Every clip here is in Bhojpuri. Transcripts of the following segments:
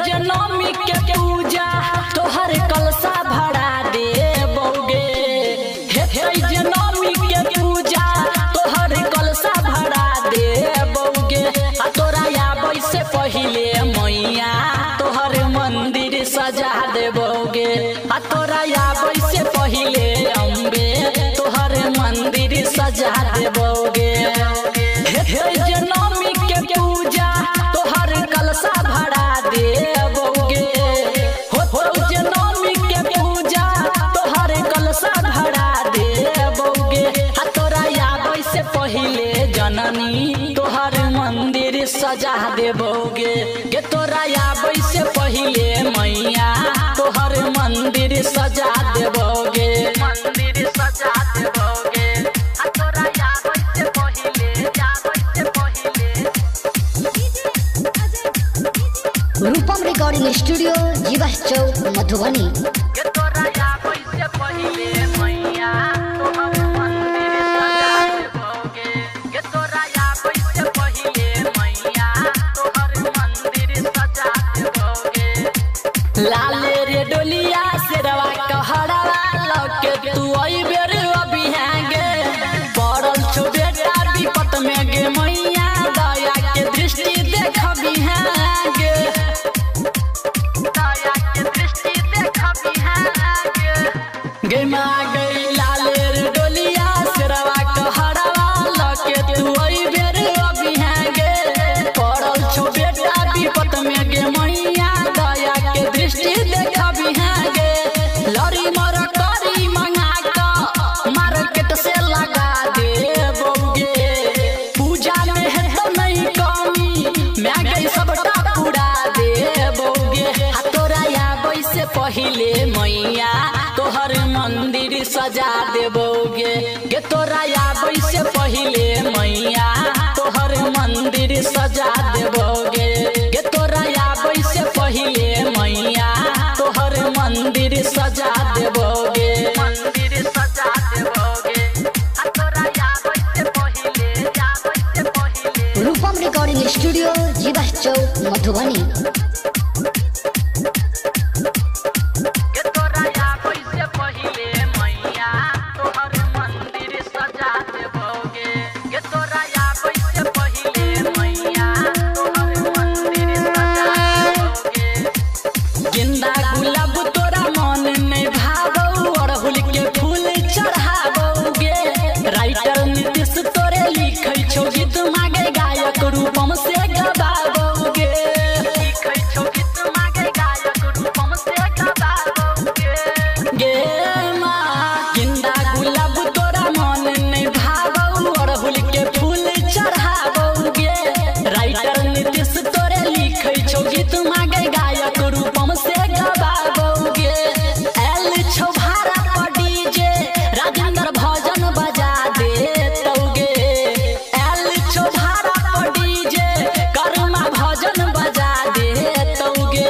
जनमी के पूजा तोहर कलसा भरा देबोगे। जनमी के पूजा तोहर कलसा भरा देबोगे। तोरा आबै से पहिले मैया तोहर मंदिर सजा देबोगे। तोरा आबै से पहिले अम्बे तोहर मंदिर सजा देबोगे। जनमी के पूजा तोहर कलसा भरा देबोगे। जनमी के पूजा तोहर कलसा भरा देबोगे। तोरा आबै से पहिले जननी तोहर मंदिर सजा देबोगे। गे तोरा आबै से पहिले मैया तोहर मंदिर सजा देबोगे। मंदिर सजा देबोगे। तोरा आबै से पहिले रूपम रिकॉर्डिंग स्टूडियो जीवा चौक मधुबनी। लाले रे डोलिया शेरवा कहरवा लके तू आई बेर अभी गे। पड़ल छो बेटा विपत में गे मैया दया के दृष्टि देखबी गे। दया के दृष्टि देखबी गे माँ गई लाले रे डोलिया शेरवा कहरवा लके तू आई बेर अभी गे। पड़ल छो बेटा विपत में गे मैया दया के दृष्टि देखबी गे। लड़ी मर करी मंगा के मार्केट से लगा देबोगे। पूजा में है तो नहीं कमी मैं गई सबटा पूरा देबोगे। तोरा आबै से पहिले मैया तोहर मंदिर सजा देबोगे। गे तोरा आबै से पहिले मैया तोहर मंदिर सजा देबोगे। गे तोरा आबै से पहिले मैया तोहर मंदिर सजा देबोगे। मंदिर सजा देबोगे। तोरा आबै से पहिले रूपम रिकॉर्डिंग स्टूडियो जीवा चौक मधुबनी। गेंदा गुलाब तोरा मन नहीं भावो अड़हुल के फूल चढ़ाबोगे। राइटर नीतीश तोरे लिखै छौ गीत मांगे गायक रूपम से गबाबोगे। लिखै छौ गीत मांगे गायक रूपम से गबाबोगे। गे माँ गेंदा गुलाब तोरा मन नहीं भावो अड़हुल के फूल चढ़ाबोगे। राइटर नीतीश तोरे लिखै छौ गीत मांगे गायक रूपम से गबाबोगे। एल छौ भाड़ा पर डीजे राजेंद्र भजन बजा देतोगे। एल छौ भाड़ा पर डीजे कर्मा भजन बजा देतोगे।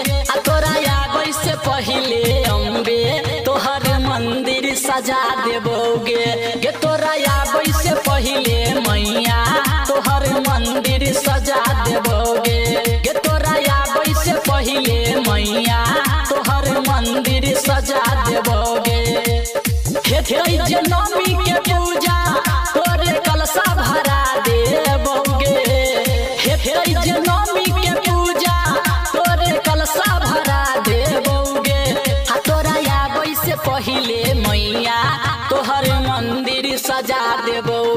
तोरा आबै से पहिले अम्बे तोहर मंदिर सजा देबोगे। गे तोरा आबै से पहिले मैया तोहर मंदिर सजा देबोगे। गे तोरा आबै से पहिले मैया तोहर मंदिर सजा देबोगे। जनमी के पूजा तोरे कलसा भरा देबोगे। जनमी के पूजा तोरे कलसा भरा देबोगे। तोरा आबै से पहिले मैया तोहर मंदिर सजा देबोगे।